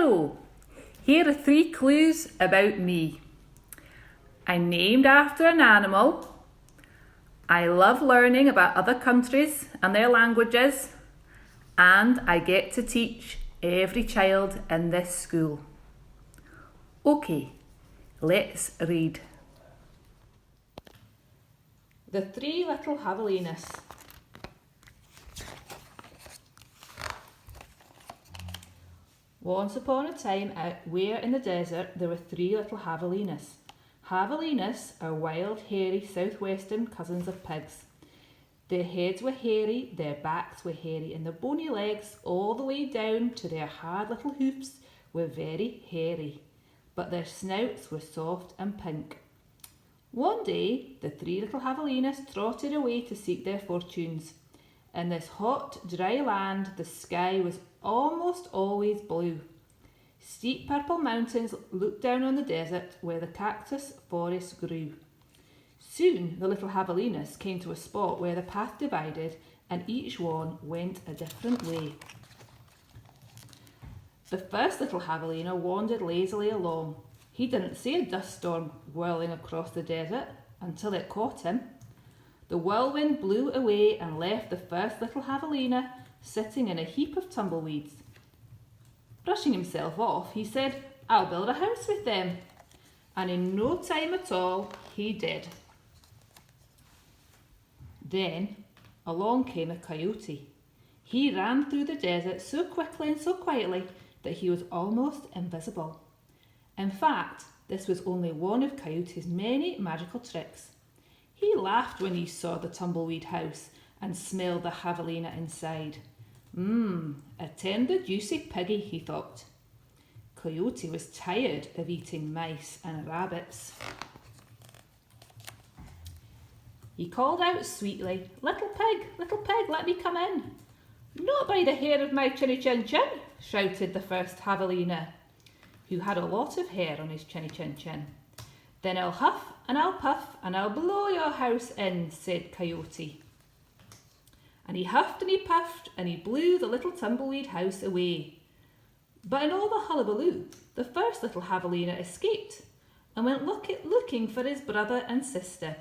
Hello, here are 3 clues about me. I'm named after an animal. I love learning about other countries and their languages. And I get to teach every child in this school. Okay, let's read. The 3 Little Javelinas. Once upon a time, out where in the desert there were 3 little javelinas. Javelinas are wild, hairy, southwestern cousins of pigs. Their heads were hairy, their backs were hairy, and their bony legs, all the way down to their hard little hoofs, were very hairy. But their snouts were soft and pink. One day, the 3 little javelinas trotted away to seek their fortunes. In this hot, dry land, the sky was almost always blue. Steep purple mountains looked down on the desert where the cactus forest grew. Soon the little javelinas came to a spot where the path divided and each one went a different way. The first little javelina wandered lazily along. He didn't see a dust storm whirling across the desert until it caught him. The whirlwind blew away and left the first little javelina sitting in a heap of tumbleweeds. Brushing himself off, he said, "I'll build a house with them." And in no time at all, he did. Then along came a coyote. He ran through the desert so quickly and so quietly that he was almost invisible. In fact, this was only one of Coyote's many magical tricks. He laughed when he saw the tumbleweed house and smelled the javelina inside. A tender, juicy piggy, he thought. Coyote was tired of eating mice and rabbits. He called out sweetly, little pig, let me come in." "Not by the hair of my chinny chin chin," shouted the first javelina, who had a lot of hair on his chinny chin chin. "Then I'll huff and I'll puff and I'll blow your house in," said Coyote. And he huffed and he puffed and he blew the little tumbleweed house away. But in all the hullabaloo, the first little javelina escaped and went looking for his brother and sister.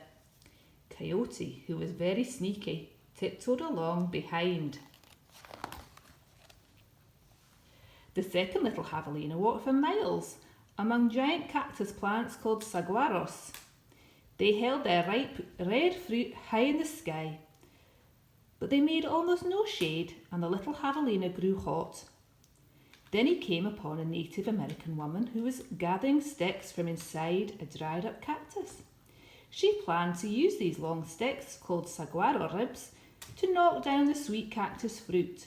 Coyote, who was very sneaky, tiptoed along behind. The second little javelina walked for miles among giant cactus plants called saguaros. They held their ripe red fruit high in the sky, but they made almost no shade and the little javelina grew hot. Then he came upon a Native American woman who was gathering sticks from inside a dried up cactus. She planned to use these long sticks, called saguaro ribs, to knock down the sweet cactus fruit.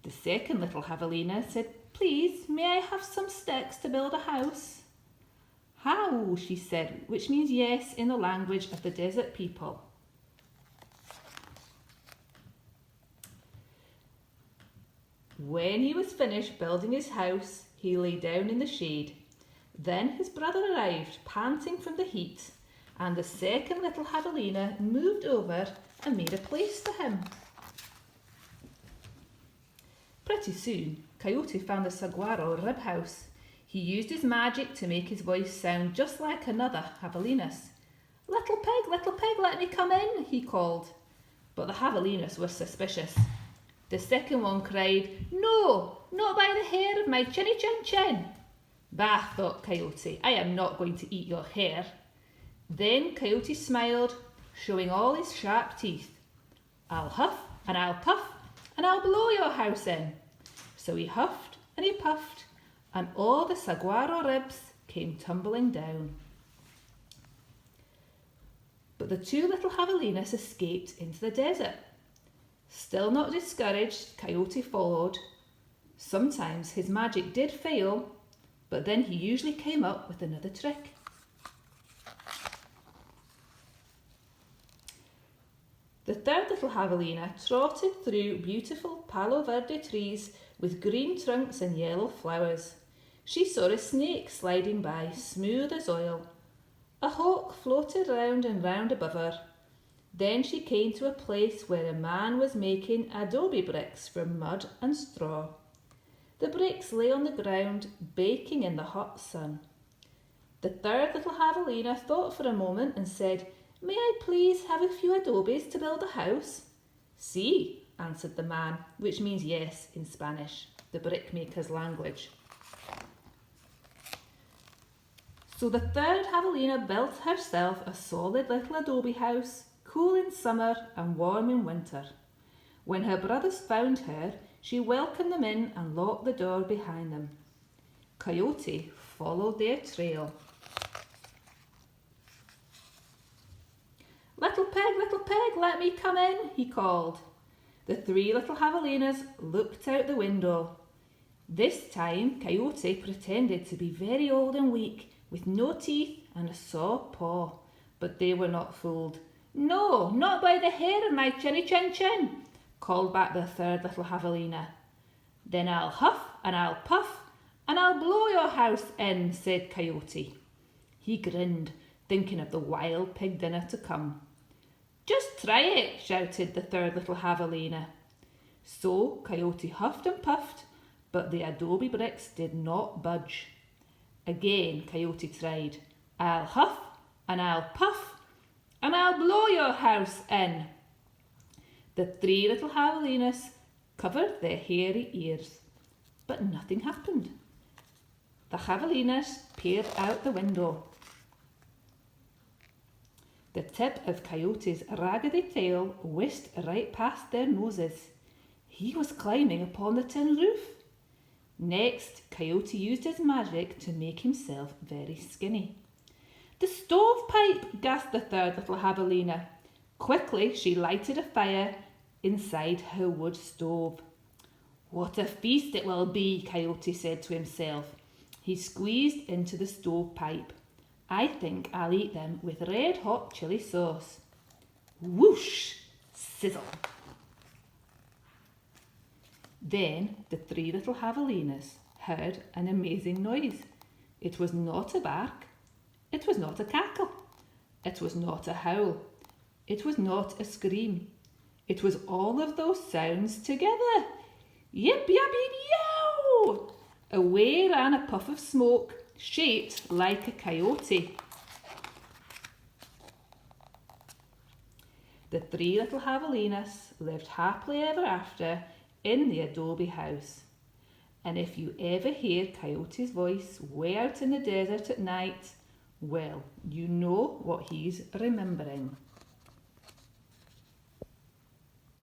The second little javelina said, "Please, may I have some sticks to build a house?" "How," she said, which means yes in the language of the desert people. When he was finished building his house, he lay down in the shade. Then his brother arrived, panting from the heat, and the second little javelina moved over and made a place for him. Pretty soon, Coyote found the saguaro rib house. He used his magic to make his voice sound just like another javelina's. Little pig, let me come in," he called. But the javelinas were suspicious. The second one cried, "No, not by the hair of my chinny chin chin." "Bah," thought Coyote, "I am not going to eat your hair." Then Coyote smiled, showing all his sharp teeth. "I'll huff and I'll puff and I'll blow your house in." So he huffed and he puffed and all the saguaro ribs came tumbling down. But the 2 little javelinas escaped into the desert. Still not discouraged, Coyote followed. Sometimes his magic did fail, but then he usually came up with another trick. The third little javelina trotted through beautiful Palo Verde trees with green trunks and yellow flowers. She saw a snake sliding by, smooth as oil. A hawk floated round and round above her. Then she came to a place where a man was making adobe bricks from mud and straw. The bricks lay on the ground, baking in the hot sun. The third little javelina thought for a moment and said, "May I please have a few adobes to build a house?" "Sí," answered the man, which means yes in Spanish, the brickmaker's language. So the third javelina built herself a solid little adobe house, cool in summer and warm in winter. When her brothers found her, she welcomed them in and locked the door behind them. Coyote followed their trail. Little pig, let me come in," he called. The three little javelinas looked out the window. This time Coyote pretended to be very old and weak, with no teeth and a sore paw. But they were not fooled. "No, not by the hair of my chinny chin chin," called back the third little javelina. "Then I'll huff and I'll puff and I'll blow your house in," said Coyote. He grinned, thinking of the wild pig dinner to come. "Just try it," shouted the third little javelina. So Coyote huffed and puffed, but the adobe bricks did not budge. Again Coyote tried. "I'll huff and I'll puff and I'll blow your house in." The three little javelinas covered their hairy ears, but nothing happened. The javelinas peered out the window. The tip of Coyote's raggedy tail whisked right past their noses. He was climbing upon the tin roof. Next, Coyote used his magic to make himself very skinny. "The stovepipe," gasped the third little javelina. Quickly, she lighted a fire inside her wood stove. "What a feast it will be," Coyote said to himself. He squeezed into the stovepipe. "I think I'll eat them with red-hot chili sauce." Whoosh! Sizzle! Then the three little javelinas heard an amazing noise. It was not a bark. It was not a cackle. It was not a howl. It was not a scream. It was all of those sounds together. Yip, yap, yip, yow! Away ran a puff of smoke, shaped like a coyote. The three little javelinas lived happily ever after in the adobe house. And if you ever hear Coyote's voice way out in the desert at night, well, you know what he's remembering.